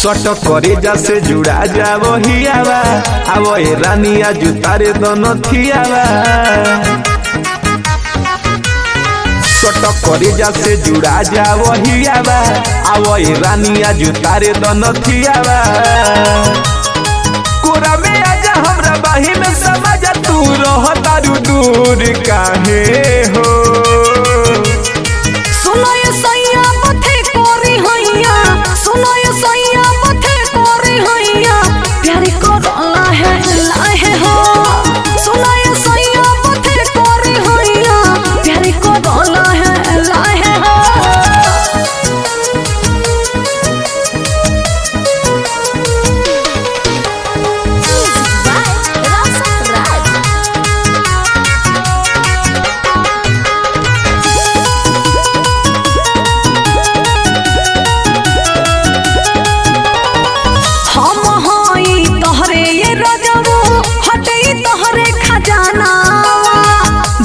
सट करे जा से जुड़ा जावो हियावा आवो ए रानिया जुतारे दोनों थियावा सट करे जा से जुड़ा जावो हियावा आवो ए रानिया जुतारे दोनों थियावा कोरा में आजा हमरा बाही में समझ तू रह तारू दूर काहे हो सुनो ये सैया मथे कोरी हैया सुनो ये सैया मथे कोरी हैया प्यारी कोरोला है लाहे हो सुनो ये सैया मथे कोरी हैया प्यारी कोरोला है लाहे हो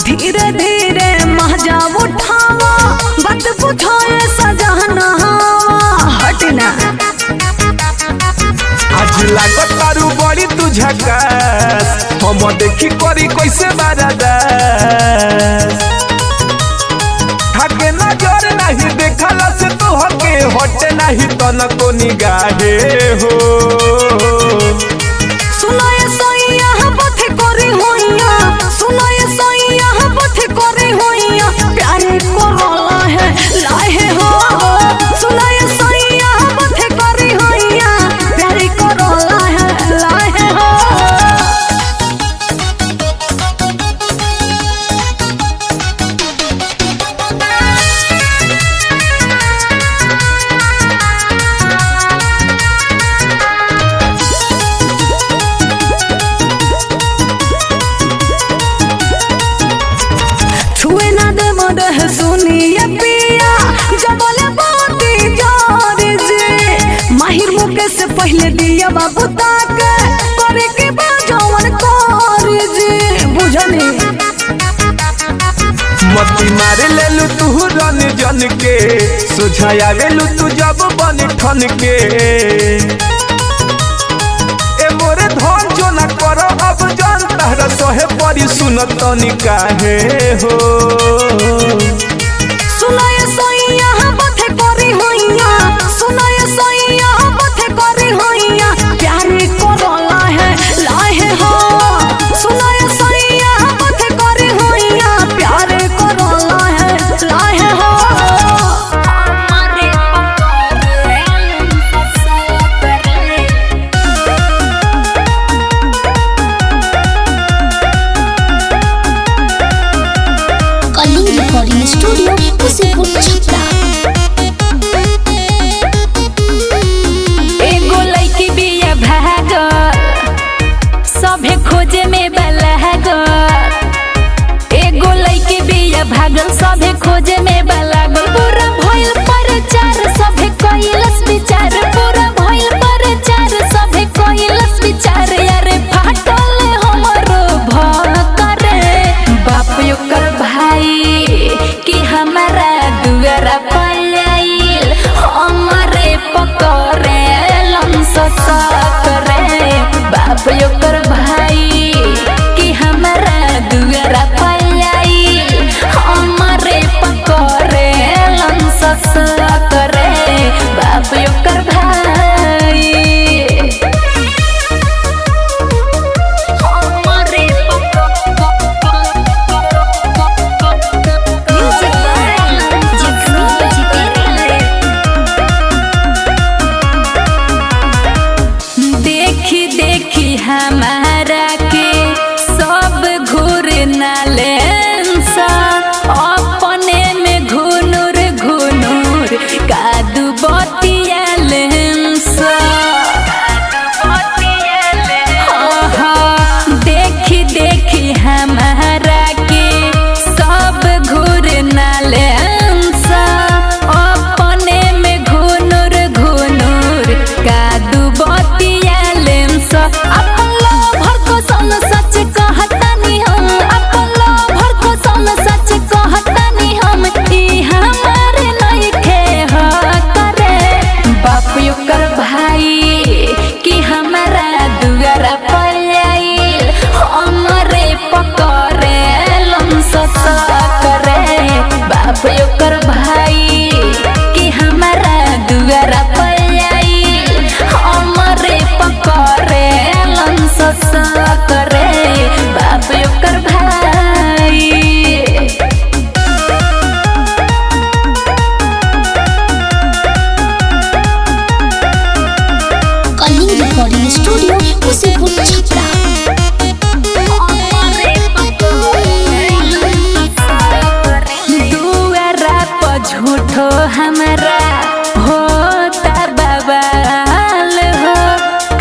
धीरे धीरे महजा उठावा बात बुझाए सजहना हटना आज लागत तारू बड़ी तू झकास हम देखी करी कैसे बारादास थके नजर नहीं देखला से तू हके हटे नहीं तनको निगाहे हो सुनो ये सैया बथे करी होइया सुनो ये सैया बथे करी होइया प्यारे कोरोला है लाहे हो सुनो ये सैया बथे करी होइया प्यारे कोरोला है लाहे हो सुनिए पिया जबले बाती जार जे माहिर मुके से पहले दिया बाबू ताक करे के बाजवन कर जे बुझनी मती मारे लेलू तू रन जन के सुझाया वेलू तू जब बन ठन के ए मोरे धन जो ना करो अब जान तहरा सोहे परी सुनत तनी काहे हो सुनो ये सैया बथे करी होइया सुनो ये सैया बथे करी होइया प्यारे कोरोला है लाहे हो सुनो ये सैया बथे करी होइया प्यारे कोरोला है लाहे हो Kalinga recording recording studio Musipur Chhapra. दुआरा पर झूठो हमरा होता बवाल हो,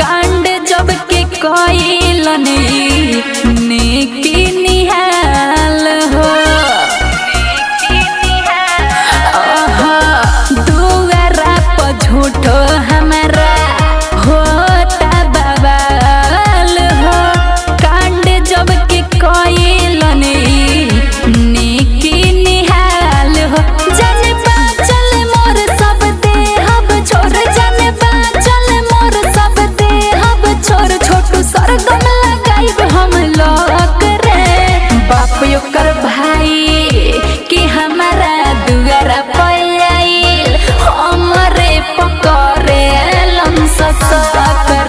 कांड जब के कोइलन नेकी निहाल हो। दुआरा पर झूठो हमरा होता बवाल हो, कांड जब के कोइलन नेकी निहाल हो। जाने बाचल मोर सब देहब छोड़, जाने बाचल मोर सब देहब छोड़, छोटू सरगम लगाइब हम लोग रे। बाप ओकर भाई कि हमारा दुआरा पयाइल हमरे पकड़े लमसक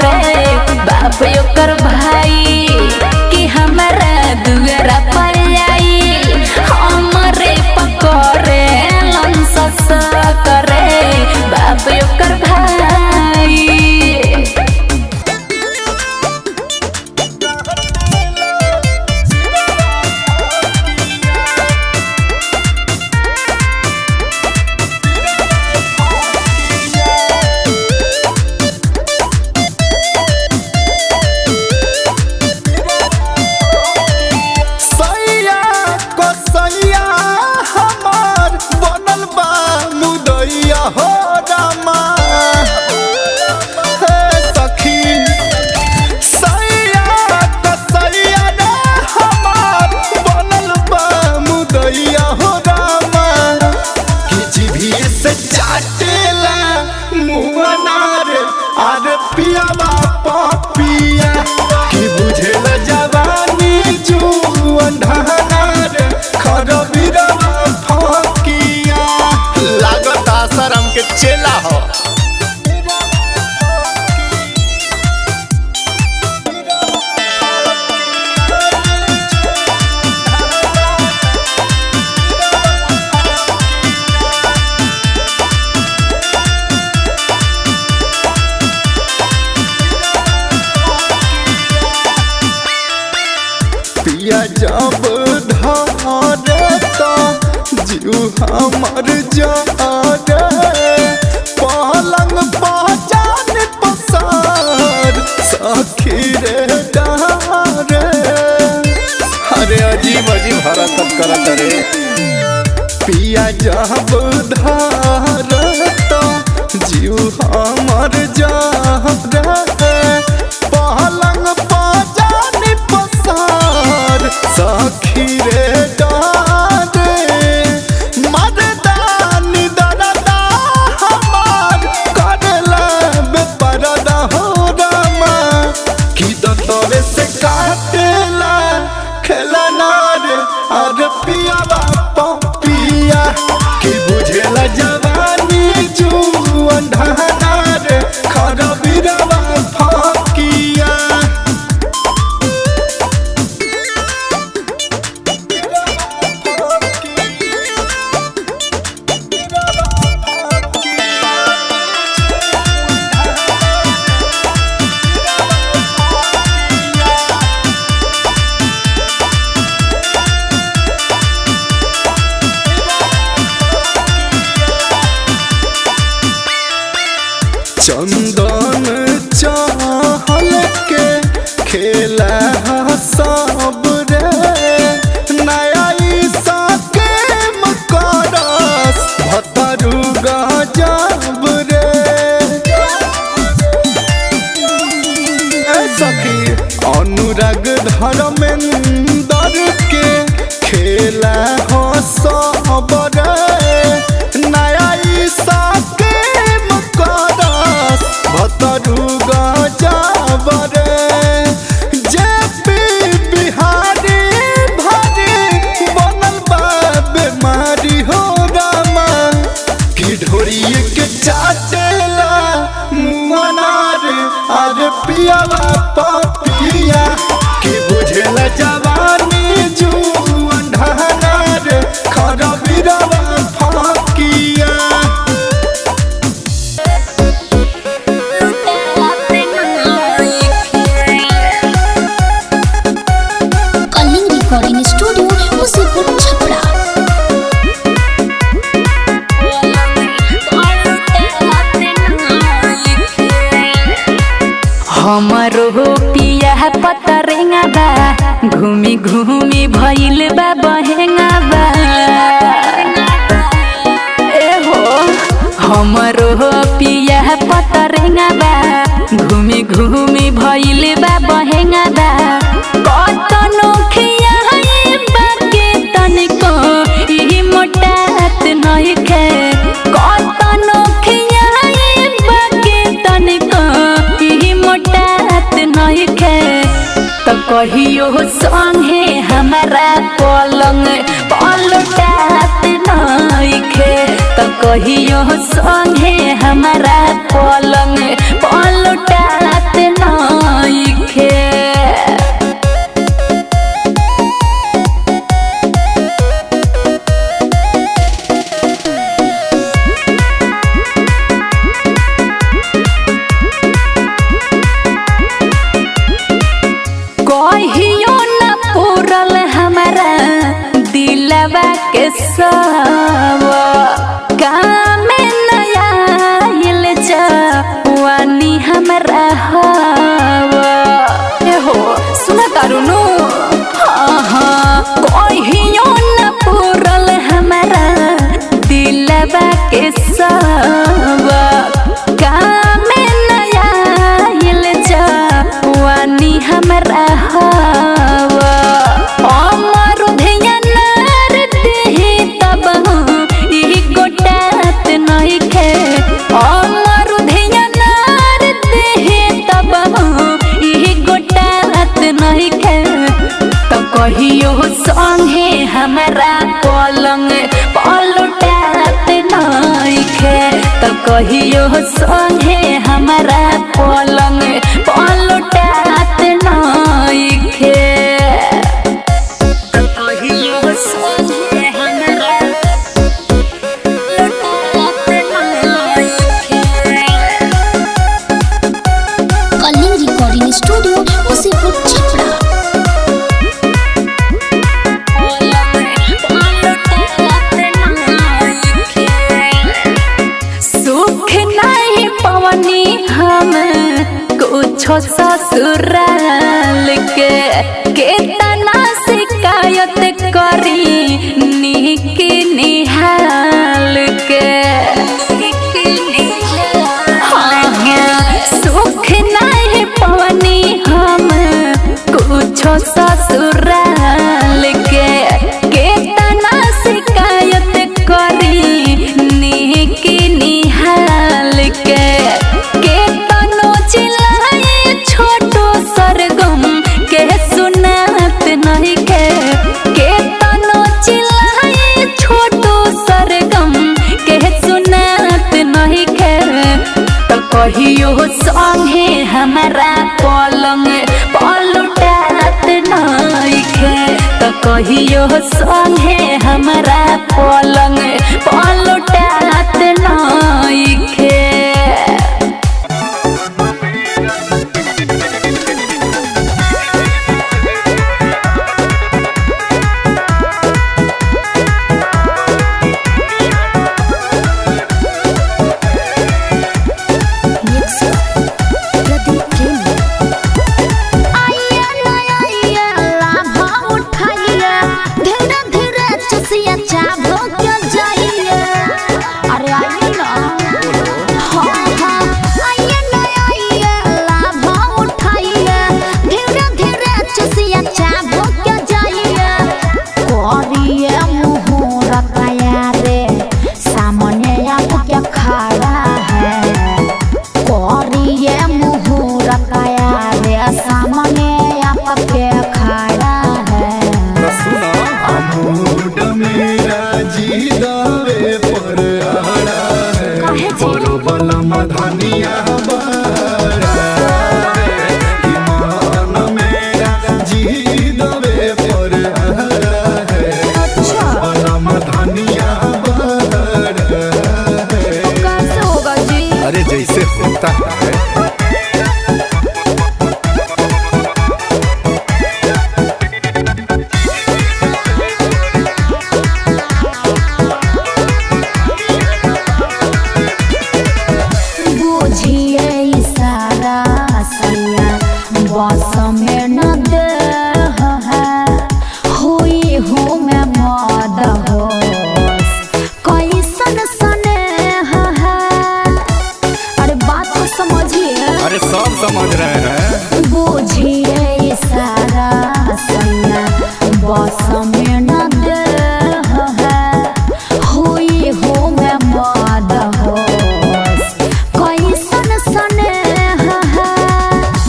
रे। बाप ओकर भाई कि हमारा दुआरा पयाइल हमरे पकड़े लमसक रे। बाप ओकर भाई। सैया को सैया हमार बनल बा मुदैया हो रामा। हे सखी सैया को सैया रे हमार बनल बा मुदैया हो रामा। कि जीभिए से चाटेला मुआना रे आर पियावा पपिया। कि बुझेला जवानी जुअन ढानार खरबीरवा फकिया। लागत आसाराम के चेला हो। पिया जब धरे तो जीव हमर जारे। पलंग पहचान पसार सखी रे डारे। अरे अजीब अजीब हरकत करत रे। पिया जब धरे तो जीव हमर जारे। पलंग पहचान पसार सखी रे डारे। मर्दानी दरदा हमार करला बेपरदा हो रामा। कि दतरे से काटेला खेलना रे अरे पियावा पपिया। कि बुझेला जवानी जुअन ढाना रे खरबीरवा फकिया। चंदन चाहल के खेला सब रे। नया ईसा के मकरस भतरू गजब रे। सखी अनुराग धर्मेंद्र के खेला सब रे। नया ईसा के मकरस भतरू गजब रे। जेपी बिहारी भारी बनल बा बेमारी हो रामा। कि ढोरिए के चाटेला मुआना रे अरे पियावा पपिया। कि बुझेला जवानी जुअन ढाना रे खरबीरवा फकिया। हमरो पिया पतरेंगा बा घूमी घूमी भइल बा बहेंगा बा ए हो हमरो पिया पतरेंगा बा घूमी घूमी भइल बा बहेंगा बा कतनो खियाए बाके तनिको ई मोटात नहीं खे कतनो खियाए बाके तनिको ई मोटात नहीं खे तो कहियो संगे हमारा पलंग पलटात नहीं खे तो कहियो संगे हमारा पलंग पलटात नहीं खे कहियो न पूरल हमारा दिलवा के सब काम नया आइल जवानी हमारा हवा हो सुना तारुनु हाँ कहियो न पूरल हमारा दिलवा के सब काम नया आइल जवानी हमारा हवा अमर ध्यान देहि तब ई गोटात नहीं खे अमर ध्यान देहि तब ई गोटात नहीं खे तो कहियो संगे हमारा पलंग पलटात नहीं खे तो कहियो संगे हमारा पलंग पलटात नहीं खे कहियो संगे हमारा कलिंग रिकॉर्डिंग स्टूडियो उसीपुर छपरा। सुख नहीं पवनी हम कुछो ससुराल के तना शिकायत करी निक निहाल के हाँ, सुख नहीं पवनी हम कुछो ससुराल के तना शिकायत करी निक निहाल के तनो चिल्लाए छोटो सरगम के सुनात नहीं के तनो चिल्लाए छोटो सरगम के सुनात नहीं के तो कहियो संगे हमारा पलंग पलटात नहीं खे तो कहियो संगे हमारा पलंग पलटात नहीं खे बुझिए इशारा सैया अरे सब समझ रहे हैं। बुझिए सारा सैया बस में न दे हुई हो मैं मद हो कैसन सने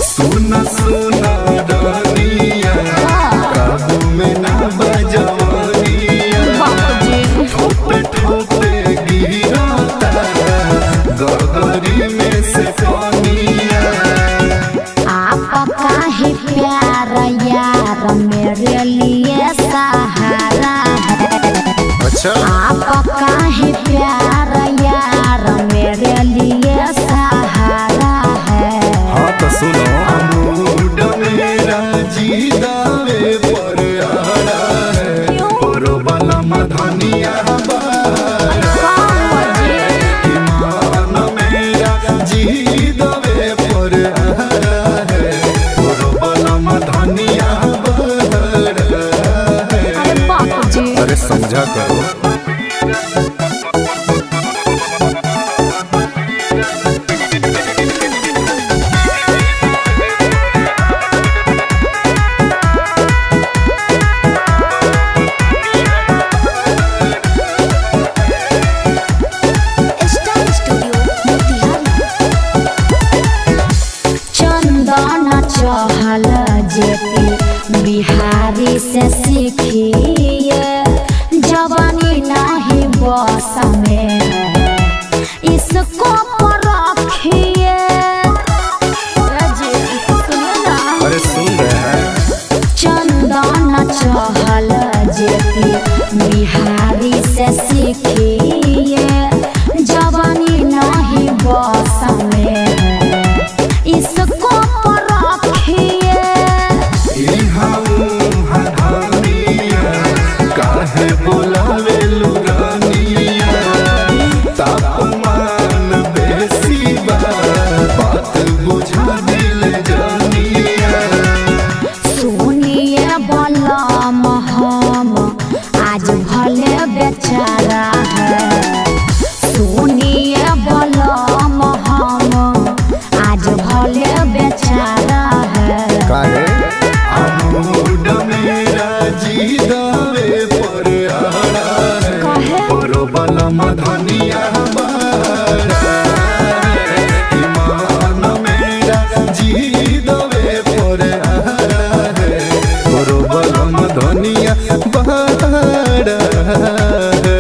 सुना सुना रानिया काबू में ना बजवानिया ठोपे ठोपे गिरता गगरी में से पानिया। आप काहे प्यार यार मेरे लिए सहारा है। अच्छा आप काहे प्यार यार मेरे लिए सहारा है। हाँ तो सुनो मूड मेरा जी दावे पर आड़ा है परो वाला मधनिया ईमान मेरा जी दावे पर आड़ा है परो वाला मधनिया अरे समझा करो। Star studio Motihari. चंदन चहल जेपी बिहारी से सीखिए जवानी नहीं बस में इसको रखिए। अरे सुन रहे हैं। चंदन चहल जेपी बिहारी से सीखिए जवानी नहीं बस में इसको रखिए। काहे बोलावे लुरानिया तापमान बेसी बा बात बुझा दिल जानिया। सुनिए बलम हम आज भले बेचारा है। सुनिए बलम हम आज भले बेचारा है। काहे अमूड मेरा जी दावे पर आड़ा है परो वाला मधनिया ईमान मेरा जी दावे पर आड़ा है परो वाला मधनिया बड़ा है।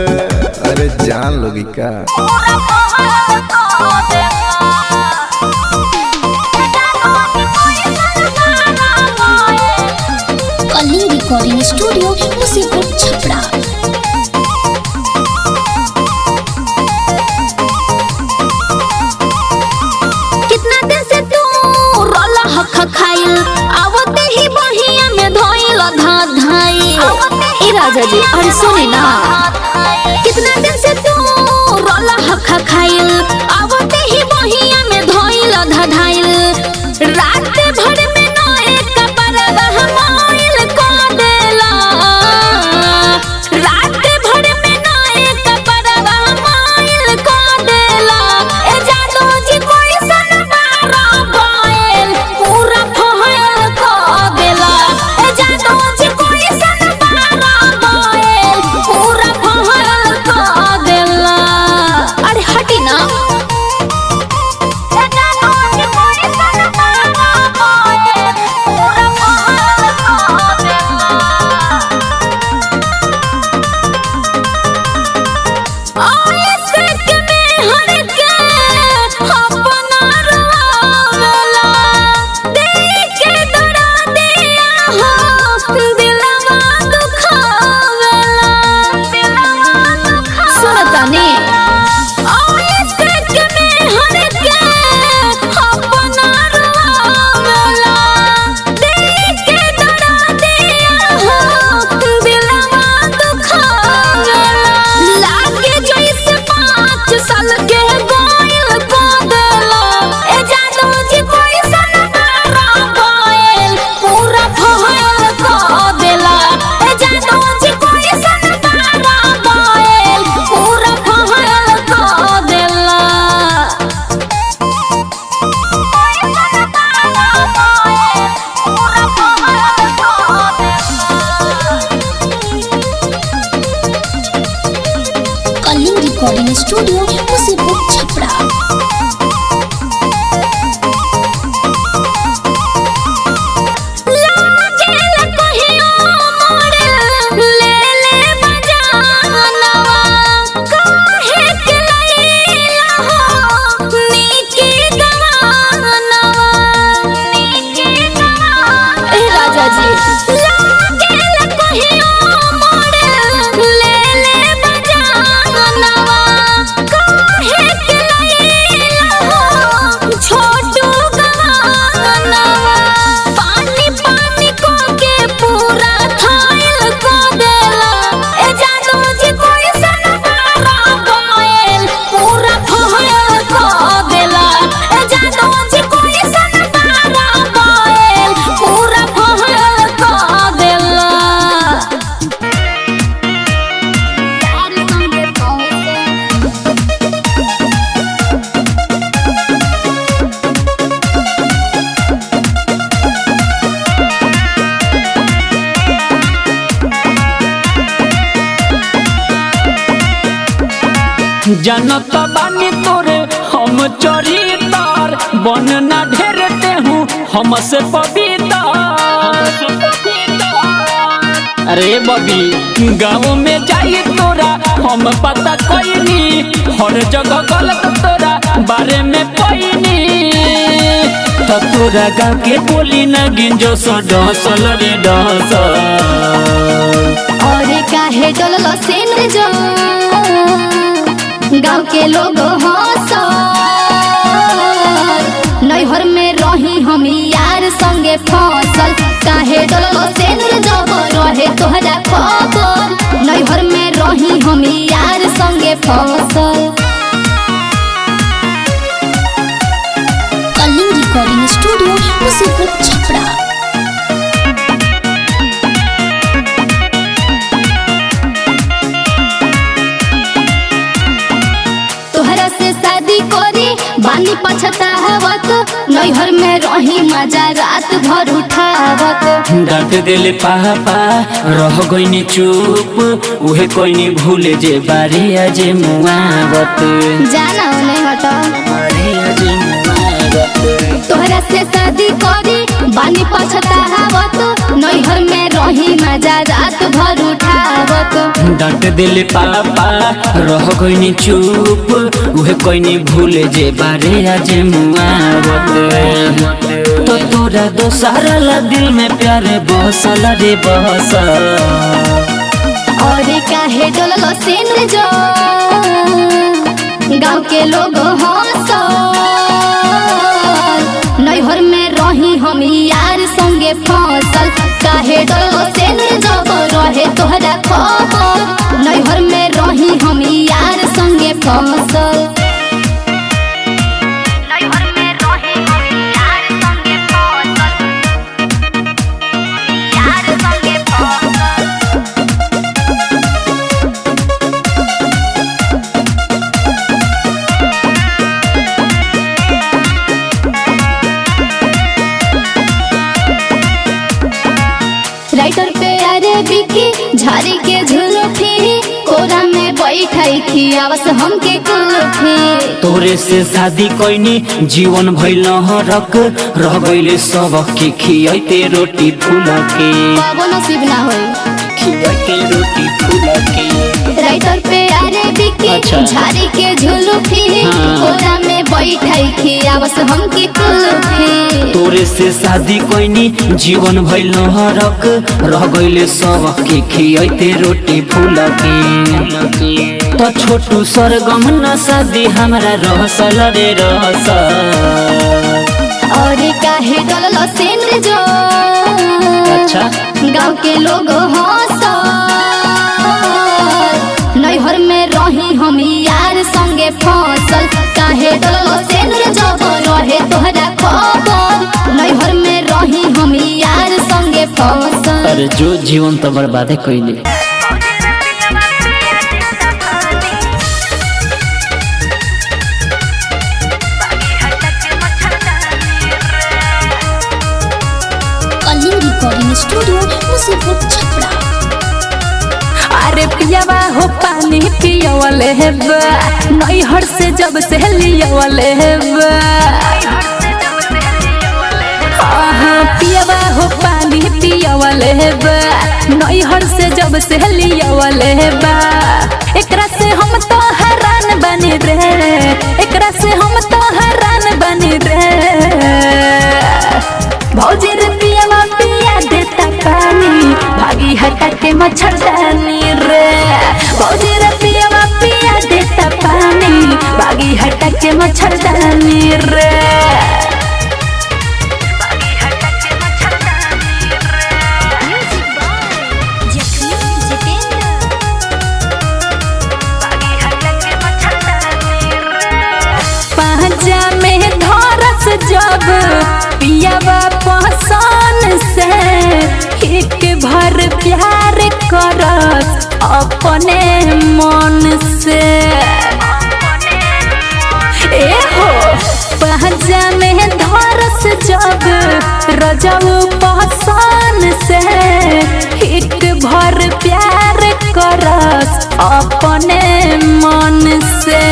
अरे जान लोगी का कलिंग रिकॉर्डिंग स्टूडियो मुसीपुर छपरा। कितना दिन से तू रोला हक खाइल आवते ही बहिया में धोइल धाई। ए राजा जी अरे सुनी ना कितना दिन से तू रोला हक खाइल आवते ही बहिया में धोइल धाइल। रात भर में न एक परवा मोइल को देला। रात भर में न एक परवा मोइल को देला। ए जादू जी कोई सन मारा बायल पूरा फहल को देला। ए जादू जी कोई सन मारा बायल पूरा फहल को देला। अरे हटी ना। स्टूडियो मुसीपुर छपरा। जनत बानी तोरे हम चरितार बन ना ढेरते हूँ हमसे पवित्र। अरे बबी गाँव में जाई तोरा हम पता कोई हर जगह गलत तोरा बारे में पैनी तो तोरा गाँव के बोली न गिंजो सो डसल रे डसल। और काहे डोललो सेन जो गाँव के लोग हंसल। नैहर में रही हम यार संगे फसल काहे डोललो सेन जब रहे तोहरा खबर। नैहर में रही हम यार संगे फसल। Kalinga recording studio Musipur Chhapra. शादी कोरी बानी पछतावत नैहर में रही मजा रात भर उठावत। डांट दिल पापा रह गईनी चुप उहे कोई भूले जे बारे अजे मुआवत। जाना नहीं हट बारे अजे मुआवत। तोहरा से शादी कोरी बानी पछतावत नैहर में रही मजा रात भर उठावत। डांट दिल पापा रह गईनी चुप उहे कोई भूले जे बारे अजे मुआवत। तो तोरा दोसारा ला दिल में प्यारे बसल रे बसल। और काहे डोललो सेन जो गाँव के लोग हंसल। नैहर में रही हम यार संगे फसल काहे डोललो सेन जब रहे तोहरा खबर। नैहर में रही हम यार संगे फसल। राइटर पे अरे बिकी झाड़ी के झुलफी कोरा में बैठाई खियावस हमके कुल्फी। तोरे से शादी कोइनी जीवन भइल हरक रह गइले सब के खियाइते रोटी फूल के। बाबो नसीब ना होई खियाइते रोटी फूल के। राइटर पे अरे बिकी अच्छा। झाड़ी के झुलफी हाँ। कोरा में बैठाई खियावस हमके कुल्फी। तोरे से शादी कोइनी जीवन भइल हरक रह गइले सब के खियाइते रोटी फूल के। तो छोटू सरगम न शादी हमरा रहसल रे रहसल। और काहे डोललो सेन जो अच्छा गाँव के लोग हंसल। नैहर में रही हम यार संगे फसल काहे डोललो सेन जब रहे तोहरा खबर। नैहर में रही हम यार संगे फसल। अरे जो जीवन तो बर्बादे कइले। Kalinga recording studio Musipur Chhapra. अरे पियावा हो पानी पियावले है बा नैहर से जब से लियावले है बा पियावा हो पानी पियावले है बा नैहर से जब से लियावले है बा एकरा से हम तो हैरान बनी रे एकरा से हम तो हैरान बनी रे भौजी रे पियावा पिया देता पानी भागी हटा के मच्छरदानी रे भौजी रे पियावा पिया देता पानी भागी हटा के मच्छरदानी रे पांचा में धरस जब पियावा पहचान से एक भर प्यार करस अपने मन से ए हो पांचा में धरस जब रजऊ पहचान से एक भर प्यार करस अपने मन से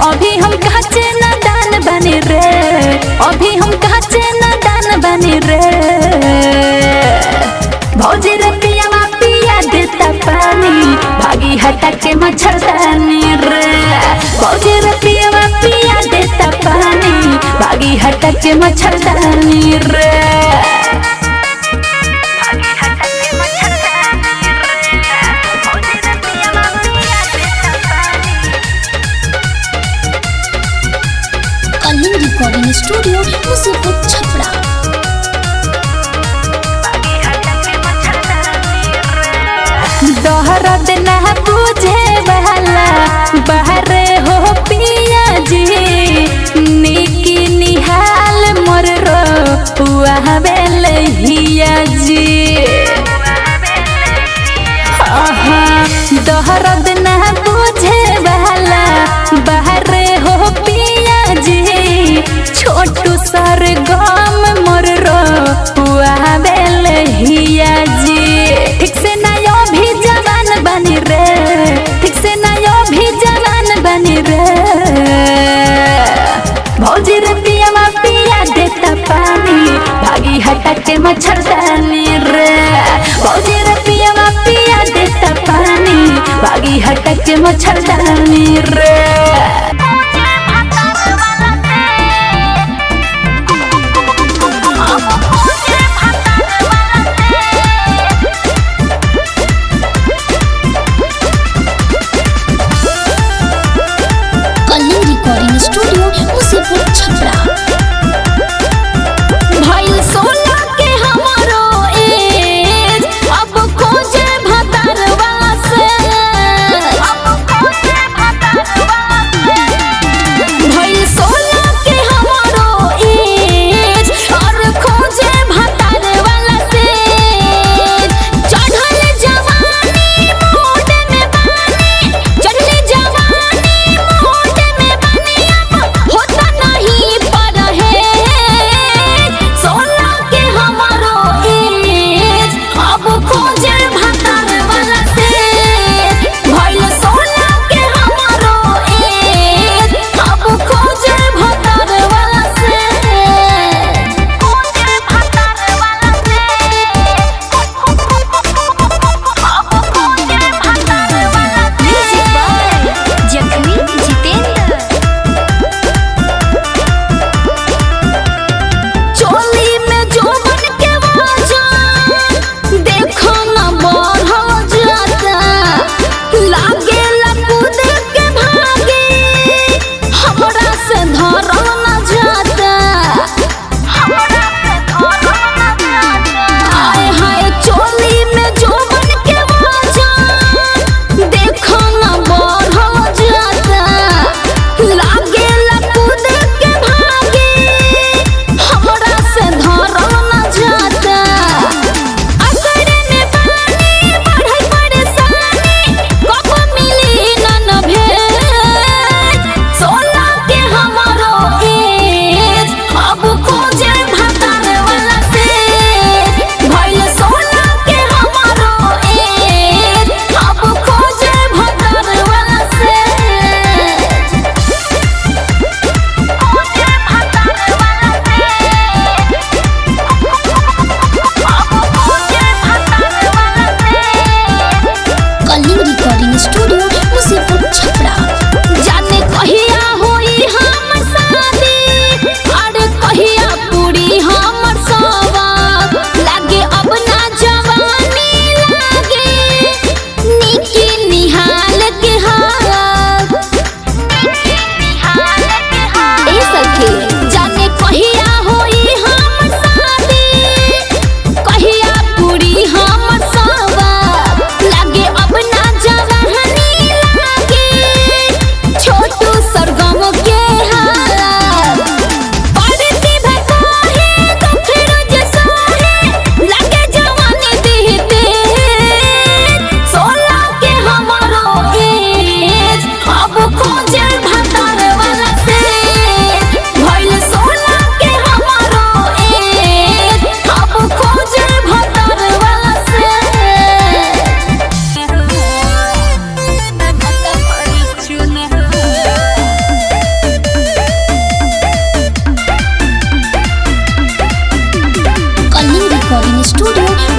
अभी हम काचे नादान बने रे अभी हम काचे नादान बने रे भौजी रे पियावा पिया देता पानी भागी हटा के मच्छरदानी रे भौजी रे पियावा पिया देता पानी भागी हटा के मच्छरदानी रे कलिंग रिकॉर्डिंग स्टूडियो मुसीपुर छपरा। दहरद ना बुझे वाला बाहरे हो पिया जी निकी निहाल मोर रो वहां हिया जी दहरद ना बुझे वाला बाहरे हो पिया जी छोटू सर गम मोर रो वहां हिया जी ठीक से नयो भी जवान बनी रे ठीक से नयो भी जवान बनी रे भौजी रे पियावा पिया देता पानी भागी हटा के मच्छरदानी रे भौजी रे पियावा पिया देता पानी भागी हटा के मच्छरदानी रे कलिंग रिकॉर्डिंग स्टूडियो मुसीपुर छपरा। भइल सोना के हमरो एज अब खोजे भतरवा से अब खोजे भतरवा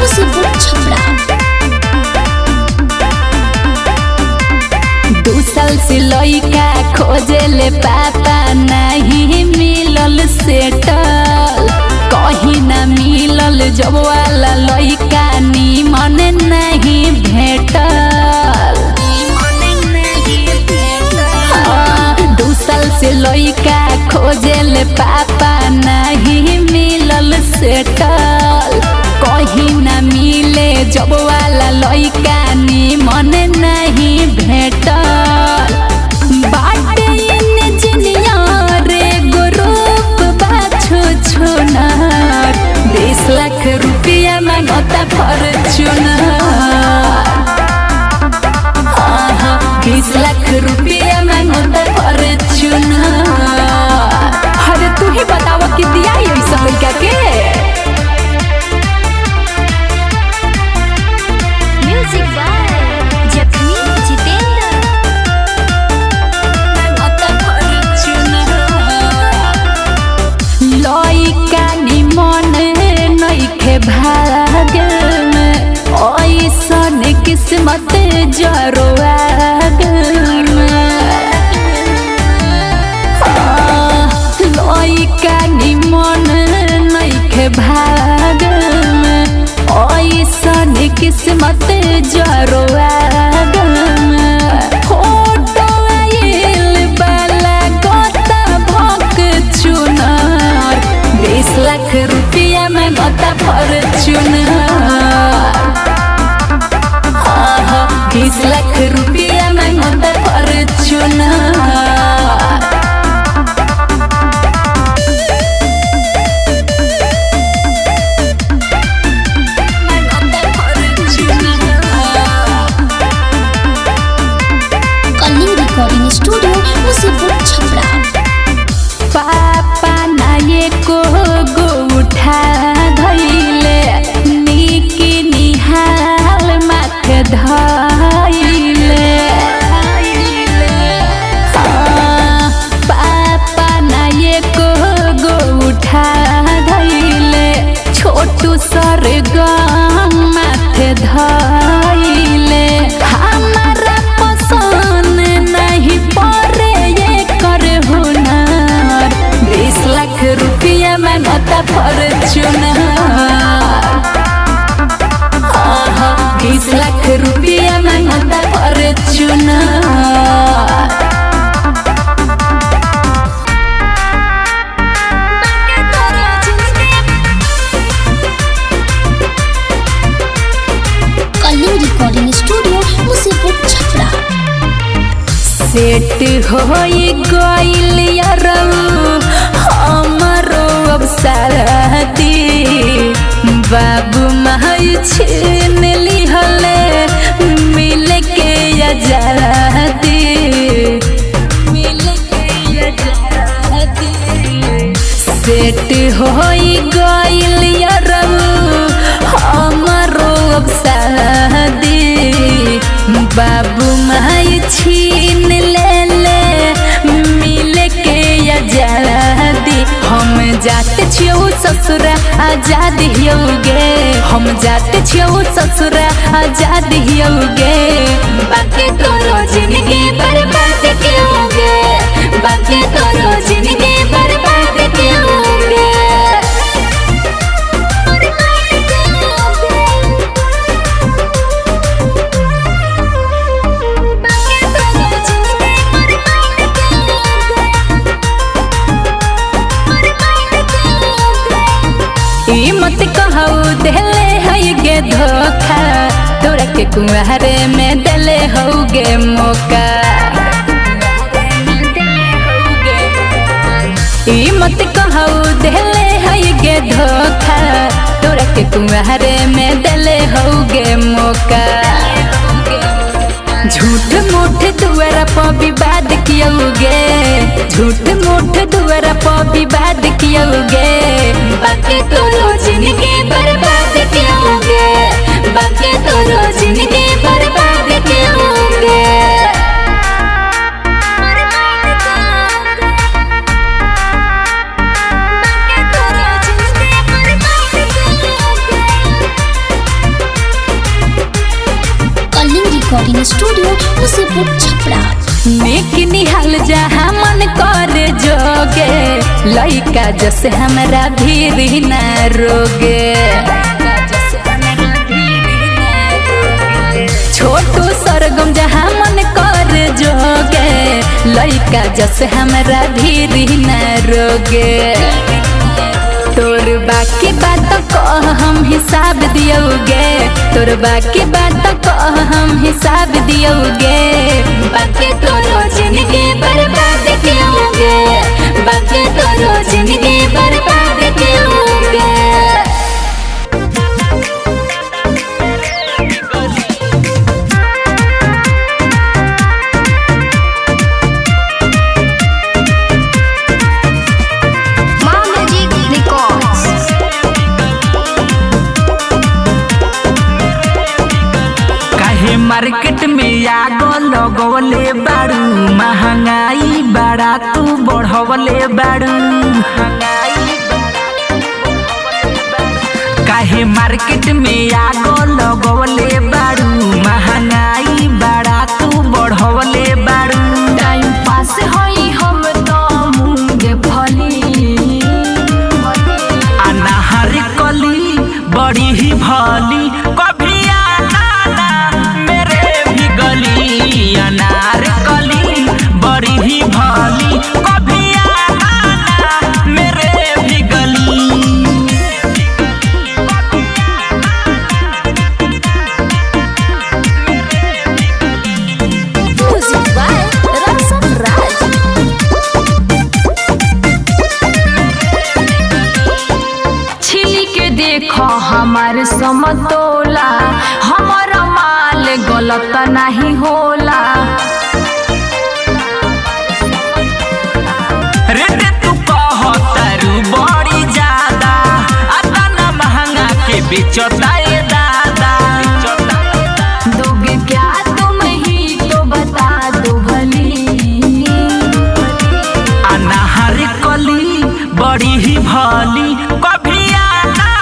मुसीबत छपरा। 2 साल से लइका खोजेले पापा नहीं मिलल सेटल, कहीं ना मिलल जब वाला लइका निमन नहीं भेटल। 2 साल से लइका खोजेले पापा नहीं मिलल सेटल, कहीं ना मिले जब वाला लइका निमन नहीं भेटल। बाटे इंजीनियर ग्रुप बाछो छोनर, 20 लाख रुपया मांगता फॉर्च्यूनर। 20 लाख रुपया मांगता फॉर्च्यूनर। अरे तू ही बतावा कि दिया ऐसा लड़का के। म्यूजिक बाय जखमी जितेंद्र। मांगता फॉर्च्यूनर। लइका निमन नइखे भाग्य में, ऐसन किस्मत जरोआ लइका निमन नइखे भाग में, ऐसन किस्मत जरोआ फोटो आइल बाला गोता भक चुनर, 20 लाख रुपया में गोता फॉर्च्यूनर। 20 लाख रुपया में गोता फॉर्च्यूनर। रिकॉर्डिंग स्टूडियो मुसीबत छपरा। पापा नाये को गो उठा धइले, निकी निहाल माथ धइले। पापा नाये को गो उठा धइले, छोटू सरगम माथ धइले। हमारा पसंद नहीं पड़े ये कर हुनर, 20 लाख रुपया मांगता फॉर्च्यूनर। 20 लाख रुपया मांगता फॉर्च्यूनर। रिकॉर्डिंग स्टूडियो मुसीबत छपरा। सेट होई गइल यारऊ हमरो अब साथी, बाबू माई छीन लिहले मिल के आजादी। सेट होई गइल यारऊ हमरो अब शादी, बाबू माई छीन ले मिल के आजादी। हम जाते छियौ ससुरा आजाद हियोगे, हम जाते छियौ ससुरा आजाद हियोगे। बाकी तोरो जिंदगी बर्बाद कियोगे, बाकी तोरो जिंदगी बर्बाद कियोगे। मत कहू देले है गे धोखा, तोरा के कुंवारे में देले होगे मौका। मत कहू देले है गे धोखा, तोरा के कुंवारे में देले होगे मौका। झूठ मूठ दुआरा पर विवाद कियोगे, झूठ मूठ दुआरा पर विवाद कियोगे। बाकी तोरो जिंदगी बर्बाद कियोगे, बाकी तोरो जिंदगी बर्बाद कियोगे। मुसीपुर छपरा। नेक निहाल जहाँ मन कर जोगे, लइका जैसे हमरा भीरी न रोगे। छोटू सरगम जहाँ मन कर जोगे, लइका जैसे हमरा भीरी न रोगे। तोर बाकी बात कह हम हिसाब दियोगे, तोर बाकी बात कह हम हिसाब दियोगे। बाकी तोरो जिंदगी बर्बाद कियोगे, बाकी तोरो जिंदगी बर्बाद कियोगे। मार्केट में आगो लगवले बाड़ू, महंगाई बड़ा तू बढ़वले बाड़ू। काहे मार्केट में आगो लगवले बाड़ू, महंगाई बड़ा तू बढ़वले बाड़ू। टाइम पास होई हम तो मूंगे फली, अनाहर कली बड़ी ही भली। अनार कली बड़ी ही भली, कभी आना मेरे भी गली। छिली के देखो हमार समतोला, हमारा माल गलत नहीं होला। रेट तू कहतारू बड़ी ज्यादा, अतना महंगा के बेचता ये दादा। दोगे क्या तुम ही तो बता दो भली। अनाहर कली बड़ी ही भली, कभी आना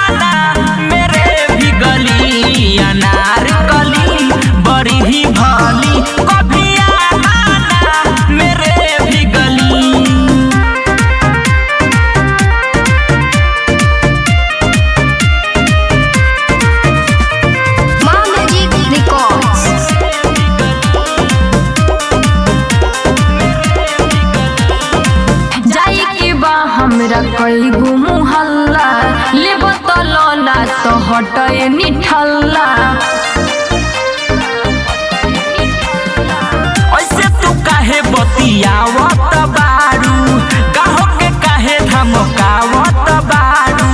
मेरे भी गली। अनार कली बड़ी ही भली, कभी आना मेरे भी गली। जाई के बा हमरा कई गो मुहल्ला, लेबो तो लोला तो हटए निठल्ला। ऐसे तू काहे बतियावत बारू, गाहो के काहे धमकावत बारू।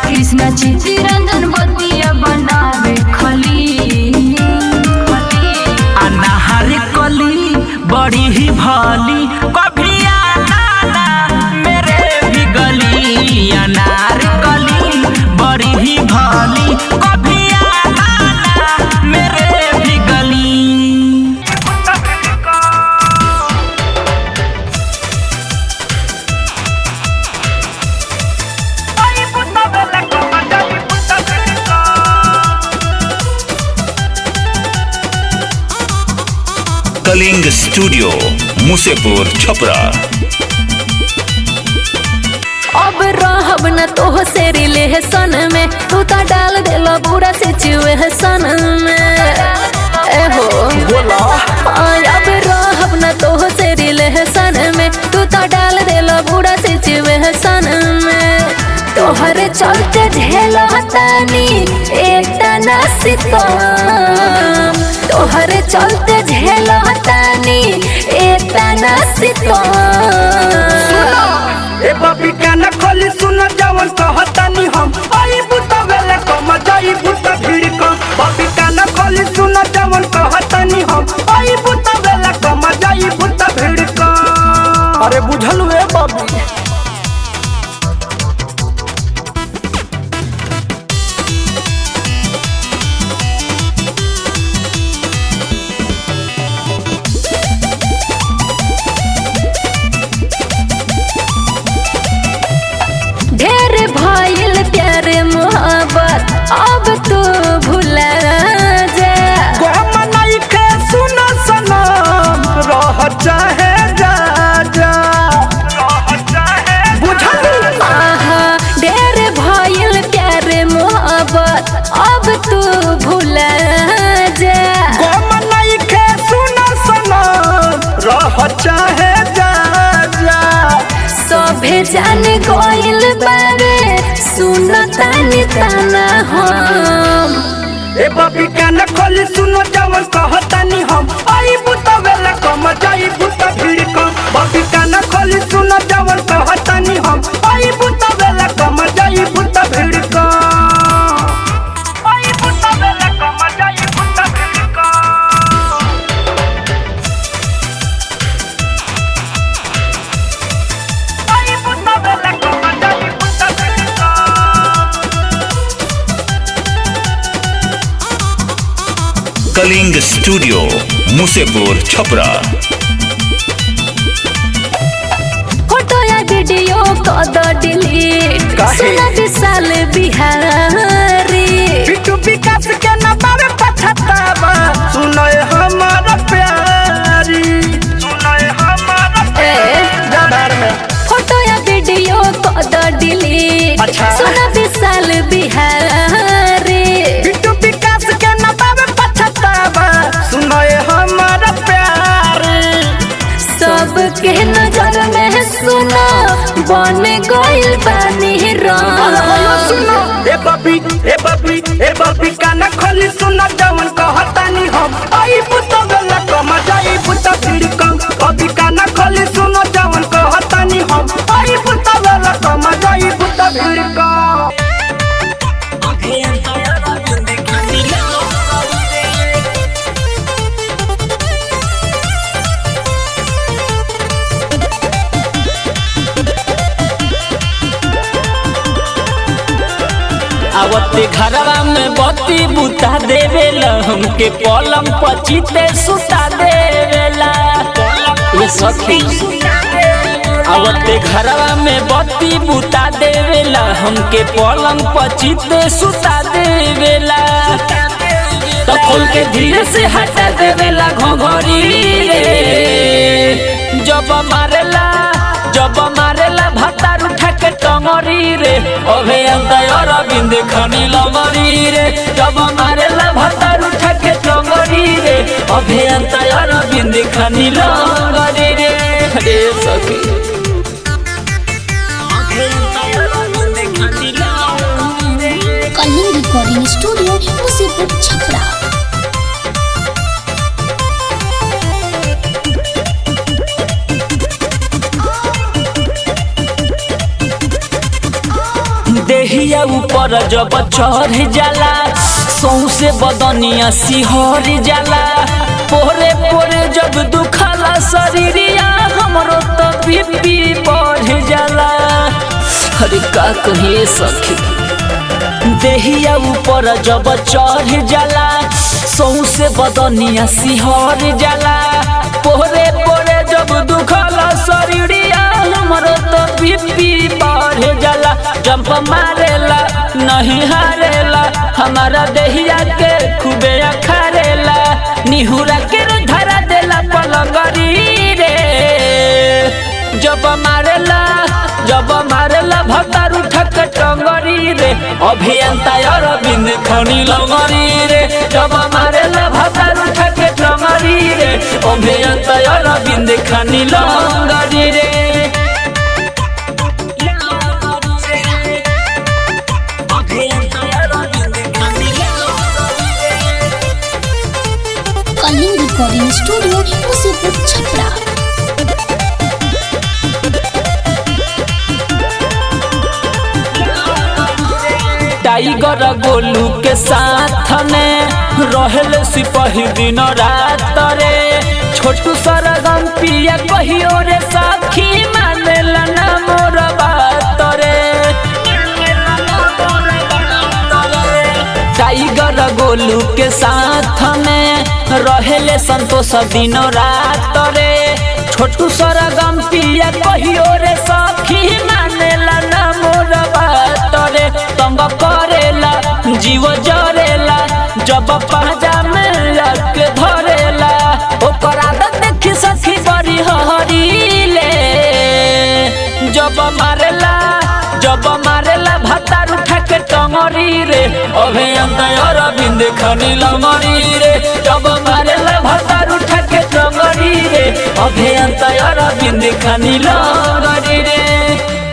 कृष्णा चित्तरंजन बतिया बनावे खली। अनाहर कली बड़ी ही भली, कभी आना मेरे भी गली। अनार कली बड़ी ही भली, कभी आना मेरे भी गली। कलिंग स्टूडियो मुसेपुर छपरा। अब रहब न तो से रिलेशन में, तू तो डाल देलो पूरा सिचुएशन में। एहो अब रहब न तो से रिलेशन में, तू तो डाल देलो पूरा सिचुएशन में। तोहरे चलते झेलो तानी एतना सितम, तोहरे चलते झेलो तानी एतना सितम। ए बबी कान खोली सुन जवन कहतानी हम, आई बुत वेले कम जाई बुत भीड़ कम। बबी कान खोली सुन जवन कहतानी हम, आई बुत वेले कम जाई बुत भीड़ कम। अरे बुझल वे बबी। ढेर भइल जान गोइल बारे सुनता निताना हम ए बबी कान खोली सुनो जवन कहतानी हम आई बुता वेला कम जाई बुता भीड़ कम बबी कान खोली सुनो जवन कहतानी हम आई बुता वेला कम जाई बुता भीड़ कम आई बुता वेला कम जाई बुता भीड़ कम आई बुता वेला कम जाई बुता भीड़ कम कलिंग स्टूडियो मुसेपुर छपरा। फोटो या वीडियो कद डिलीट सुना विशाल बिहारी बिटू विकास के न बारे पछतावा सुनो हमारा प्यारी सुनो हमारा जबार में फोटो या वीडियो कद डिलीट अच्छा। सुना विशाल बिहारी बिटू विकास के न बारे पछतावा सुनो हमारा प्यारी सबके नजर में सुना बन गइल बानी सुनो ए बबी काना खोली सुना जवन कहतानी हम आई बुता वेला कम जाई बुता भीड़ कम बबी काना खोली सुनो जवन कहतानी हम आई बुता वेला कम जाई बुता भीड़ कम आवते घरवा में बत्ती बुता देवेला हमके पलंग पचीते सुता देवेला ये सखी आवते घरवा में बत्ती बुता देवेला हमके पलंग पचीते सुता देवेला तो खोल के धीरे से हटा देवेला घोघरी रे जब मारेला भातार उठा के टंगरी रे अभे अंतर बिंद खनी लंगरी रे जब मारेला भातार उठा के टंगरी रे अभे अंतर बिंद खनी लंगरी रे रे सखी कलिंग रिकॉर्डिंग स्टूडियो मुसेपुर छपरा। देहिया ऊपर जब चढ़ जाला सौसे बदनिया सिहर जाला पोरे पोरे जब दुखला शरीरिया हमरो तो बीपी बढ़ जाला अरे का कहिए सखी देहिया ऊपर जब चढ़ जाला सौसे बदनिया सिहर जाला पोरे पोरे जब दुखला शरीरिया हमरो तो बीपी बढ़ जाला जंप मारेला नहीं हारेला हमारा देहिया के खूबे अखारेला निहुरा के धरा देला पलंगरी रे जब मारेला भतार उठा के टंगरी रे अभियंता अरविंद खनी लंगरी रे जब मारेला भतार उठा के टंगरी रे अभियंता अरविंद खनी लंगरी रे Kalinga recording studio Musepur Chhapra. Tiger Golu के साथ में रहल सिपाही दिन रात रे छोटू सरगम पिया कहियो रे सखी मानेला ना मोर बात रे टाइगर गोलू के साथ में रहले संतोष दिन रात रे छोटू सरगम पिया कहियो रे सखी मानेला ना मोर बात रे तंग करेला जीव जरेला जब पाजा में के धरेला ओकर आदत देखी सखी बड़ी हरीले जब मारेला भातार उठा के टंगरी रे अभियंता अरविंद खनी लंगरी रे जब मारेला भातार उठा के टंगरी रे अभियंता अरविंद खनी लंगरी रे।